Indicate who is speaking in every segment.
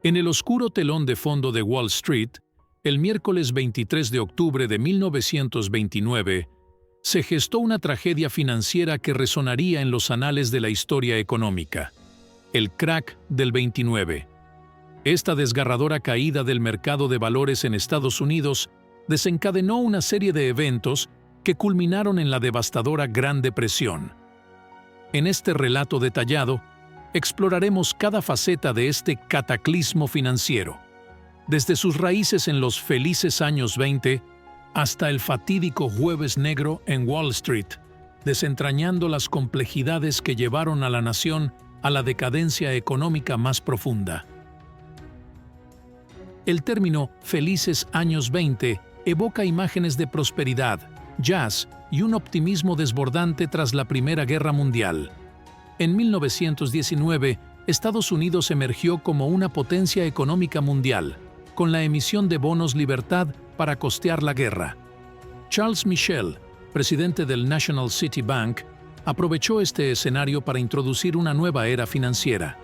Speaker 1: En el oscuro telón de fondo de Wall Street, el miércoles 23 de octubre de 1929, se gestó una tragedia financiera que resonaría en los anales de la historia económica: el crack del 29. Esta desgarradora caída del mercado de valores en Estados Unidos desencadenó una serie de eventos que culminaron en la devastadora Gran Depresión. En este relato detallado, exploraremos cada faceta de este cataclismo financiero, desde sus raíces en los felices años 20 hasta el fatídico Jueves Negro en Wall Street, desentrañando las complejidades que llevaron a la nación a la decadencia económica más profunda. El término «felices años 20» evoca imágenes de prosperidad, jazz y un optimismo desbordante tras la Primera Guerra Mundial. En 1919, Estados Unidos emergió como una potencia económica mundial, con la emisión de bonos libertad para costear la guerra. Charles Michel, presidente del National City Bank, aprovechó este escenario para introducir una nueva era financiera.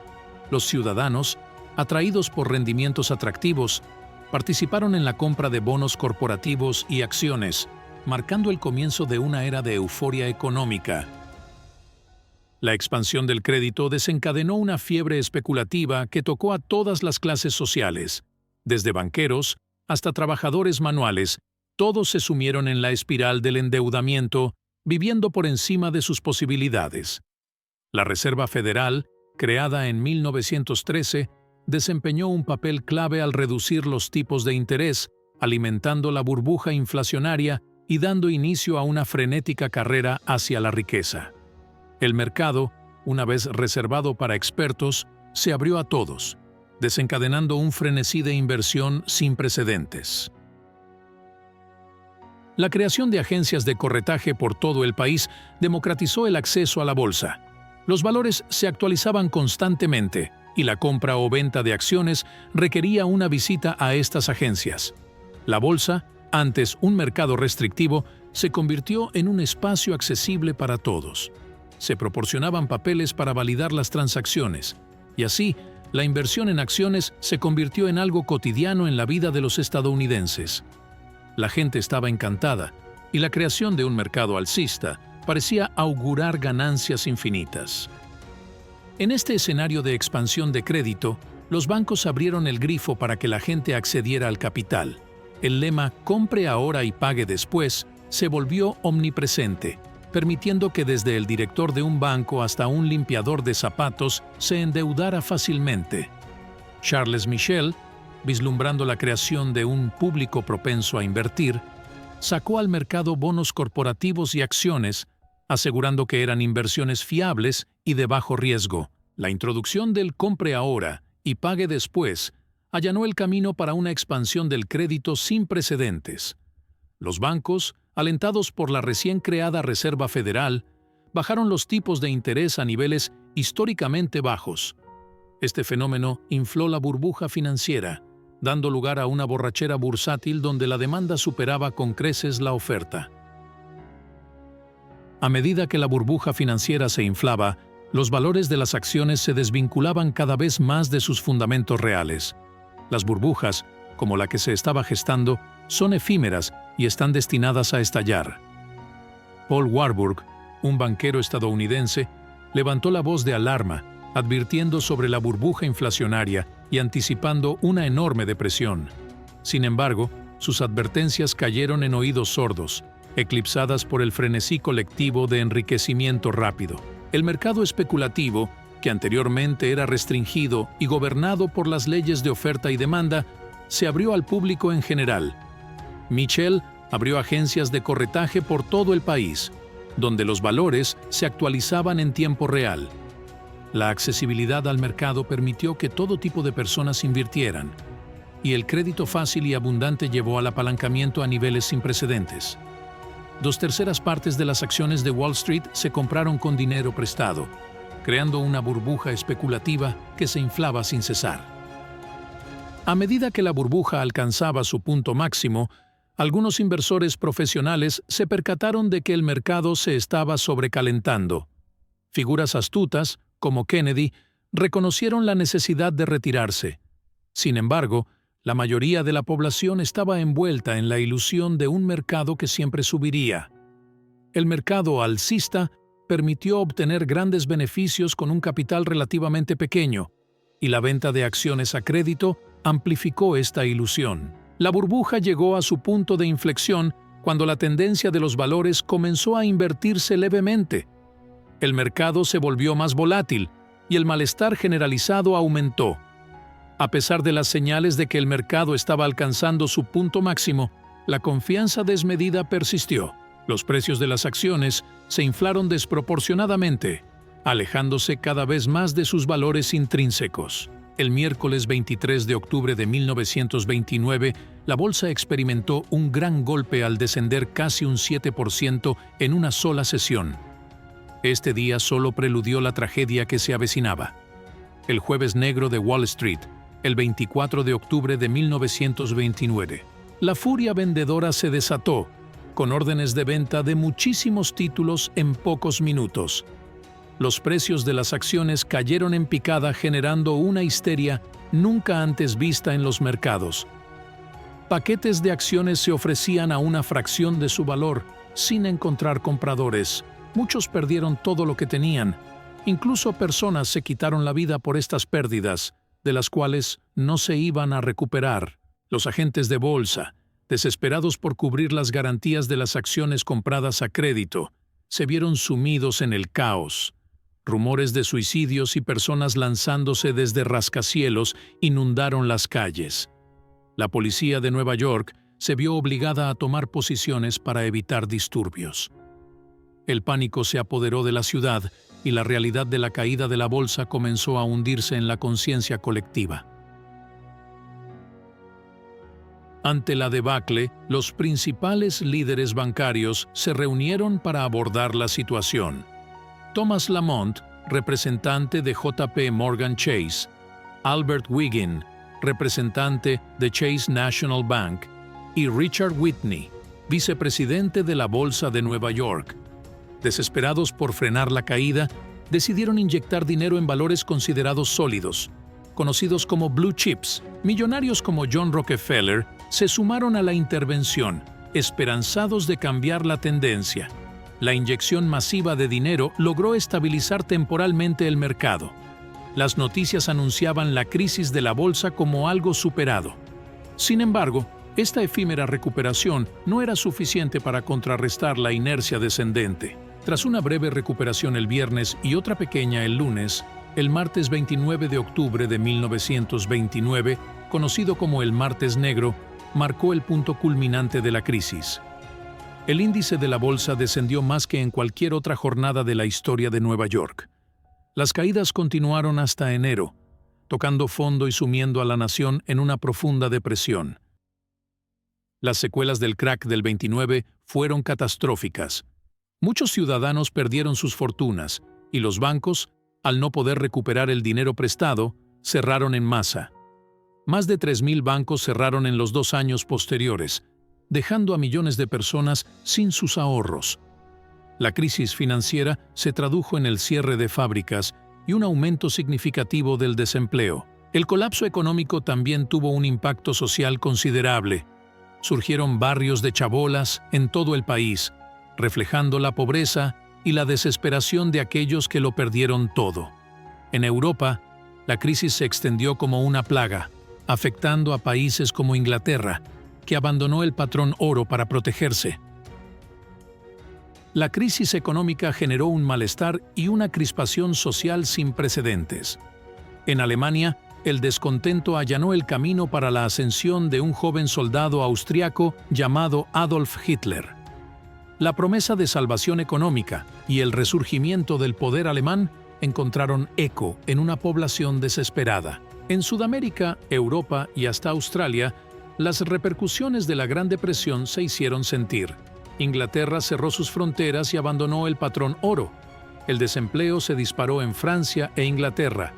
Speaker 1: Los ciudadanos, atraídos por rendimientos atractivos, participaron en la compra de bonos corporativos y acciones, marcando el comienzo de una era de euforia económica. La expansión del crédito desencadenó una fiebre especulativa que tocó a todas las clases sociales. Desde banqueros hasta trabajadores manuales, todos se sumieron en la espiral del endeudamiento, viviendo por encima de sus posibilidades. La Reserva Federal, creada en 1913, desempeñó un papel clave al reducir los tipos de interés, alimentando la burbuja inflacionaria y dando inicio a una frenética carrera hacia la riqueza. El mercado, una vez reservado para expertos, se abrió a todos, desencadenando un frenesí de inversión sin precedentes. La creación de agencias de corretaje por todo el país democratizó el acceso a la bolsa. Los valores se actualizaban constantemente y la compra o venta de acciones requería una visita a estas agencias. La bolsa, antes un mercado restrictivo, se convirtió en un espacio accesible para todos. Se proporcionaban papeles para validar las transacciones, y así, la inversión en acciones se convirtió en algo cotidiano en la vida de los estadounidenses. La gente estaba encantada, y la creación de un mercado alcista parecía augurar ganancias infinitas. En este escenario de expansión de crédito, los bancos abrieron el grifo para que la gente accediera al capital. El lema «compre ahora y pague después» se volvió omnipresente, permitiendo que desde el director de un banco hasta un limpiador de zapatos se endeudara fácilmente. Charles Michel, vislumbrando la creación de un público propenso a invertir, sacó al mercado bonos corporativos y acciones, asegurando que eran inversiones fiables y de bajo riesgo. La introducción del «compre ahora y pague después» allanó el camino para una expansión del crédito sin precedentes. Los bancos, alentados por la recién creada Reserva Federal, bajaron los tipos de interés a niveles históricamente bajos. Este fenómeno infló la burbuja financiera, dando lugar a una borrachera bursátil donde la demanda superaba con creces la oferta. A medida que la burbuja financiera se inflaba, los valores de las acciones se desvinculaban cada vez más de sus fundamentos reales. Las burbujas, como la que se estaba gestando, son efímeras y están destinadas a estallar. Paul Warburg, un banquero estadounidense, levantó la voz de alarma, advirtiendo sobre la burbuja inflacionaria y anticipando una enorme depresión. Sin embargo, sus advertencias cayeron en oídos sordos, eclipsadas por el frenesí colectivo de enriquecimiento rápido. El mercado especulativo, que anteriormente era restringido y gobernado por las leyes de oferta y demanda, se abrió al público en general. Michel abrió agencias de corretaje por todo el país, donde los valores se actualizaban en tiempo real. La accesibilidad al mercado permitió que todo tipo de personas invirtieran, y el crédito fácil y abundante llevó al apalancamiento a niveles sin precedentes. 2/3 partes de las acciones de Wall Street se compraron con dinero prestado, creando una burbuja especulativa que se inflaba sin cesar. A medida que la burbuja alcanzaba su punto máximo, algunos inversores profesionales se percataron de que el mercado se estaba sobrecalentando. Figuras astutas, como Kennedy, reconocieron la necesidad de retirarse. Sin embargo, la mayoría de la población estaba envuelta en la ilusión de un mercado que siempre subiría. El mercado alcista permitió obtener grandes beneficios con un capital relativamente pequeño, y la venta de acciones a crédito amplificó esta ilusión. La burbuja llegó a su punto de inflexión cuando la tendencia de los valores comenzó a invertirse levemente. El mercado se volvió más volátil y el malestar generalizado aumentó. A pesar de las señales de que el mercado estaba alcanzando su punto máximo, la confianza desmedida persistió. Los precios de las acciones se inflaron desproporcionadamente, alejándose cada vez más de sus valores intrínsecos. El miércoles 23 de octubre de 1929, la bolsa experimentó un gran golpe al descender casi un 7% en una sola sesión. Este día solo preludió la tragedia que se avecinaba. El jueves negro de Wall Street, el 24 de octubre de 1929. La furia vendedora se desató, con órdenes de venta de muchísimos títulos en pocos minutos. Los precios de las acciones cayeron en picada, generando una histeria nunca antes vista en los mercados. Paquetes de acciones se ofrecían a una fracción de su valor, sin encontrar compradores. Muchos perdieron todo lo que tenían. Incluso personas se quitaron la vida por estas pérdidas, de las cuales no se iban a recuperar. Los agentes de bolsa, desesperados por cubrir las garantías de las acciones compradas a crédito, se vieron sumidos en el caos. Rumores de suicidios y personas lanzándose desde rascacielos inundaron las calles. La policía de Nueva York se vio obligada a tomar posiciones para evitar disturbios. El pánico se apoderó de la ciudad y la realidad de la caída de la bolsa comenzó a hundirse en la conciencia colectiva. Ante la debacle, los principales líderes bancarios se reunieron para abordar la situación. Thomas Lamont, representante de JP Morgan Chase, Albert Wiggin, representante de Chase National Bank, y Richard Whitney, vicepresidente de la Bolsa de Nueva York. Desesperados por frenar la caída, decidieron inyectar dinero en valores considerados sólidos, conocidos como blue chips. Millonarios como John Rockefeller se sumaron a la intervención, esperanzados de cambiar la tendencia. La inyección masiva de dinero logró estabilizar temporalmente el mercado. Las noticias anunciaban la crisis de la bolsa como algo superado. Sin embargo, esta efímera recuperación no era suficiente para contrarrestar la inercia descendente. Tras una breve recuperación el viernes y otra pequeña el lunes, el martes 29 de octubre de 1929, conocido como el Martes Negro, marcó el punto culminante de la crisis. El índice de la bolsa descendió más que en cualquier otra jornada de la historia de Nueva York. Las caídas continuaron hasta enero, tocando fondo y sumiendo a la nación en una profunda depresión. Las secuelas del crack del 29 fueron catastróficas. Muchos ciudadanos perdieron sus fortunas y los bancos, al no poder recuperar el dinero prestado, cerraron en masa. Más de 3.000 bancos cerraron en los 2 años posteriores, dejando a millones de personas sin sus ahorros. La crisis financiera se tradujo en el cierre de fábricas y un aumento significativo del desempleo. El colapso económico también tuvo un impacto social considerable. Surgieron barrios de chabolas en todo el país, reflejando la pobreza y la desesperación de aquellos que lo perdieron todo. En Europa, la crisis se extendió como una plaga, afectando a países como Inglaterra, que abandonó el patrón oro para protegerse. La crisis económica generó un malestar y una crispación social sin precedentes. En Alemania, el descontento allanó el camino para la ascensión de un joven soldado austriaco llamado Adolf Hitler. La promesa de salvación económica y el resurgimiento del poder alemán encontraron eco en una población desesperada. En Sudamérica, Europa y hasta Australia, las repercusiones de la Gran Depresión se hicieron sentir. Inglaterra cerró sus fronteras y abandonó el patrón oro. El desempleo se disparó en Francia e Inglaterra,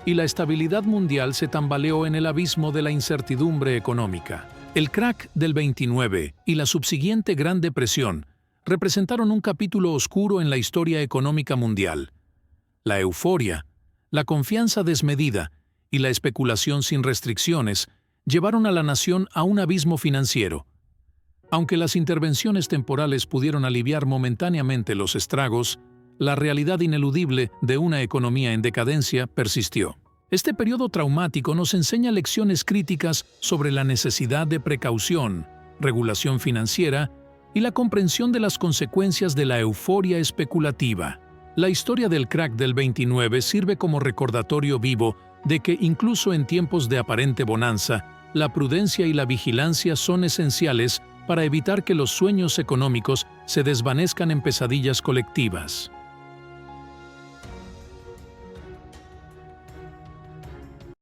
Speaker 1: y la estabilidad mundial se tambaleó en el abismo de la incertidumbre económica. El crack del 29 y la subsiguiente Gran Depresión representaron un capítulo oscuro en la historia económica mundial. La euforia, la confianza desmedida y la especulación sin restricciones llevaron a la nación a un abismo financiero. Aunque las intervenciones temporales pudieron aliviar momentáneamente los estragos, la realidad ineludible de una economía en decadencia persistió. Este periodo traumático nos enseña lecciones críticas sobre la necesidad de precaución, regulación financiera y la comprensión de las consecuencias de la euforia especulativa. La historia del crack del 29 sirve como recordatorio vivo de que incluso en tiempos de aparente bonanza, la prudencia y la vigilancia son esenciales para evitar que los sueños económicos se desvanezcan en pesadillas colectivas.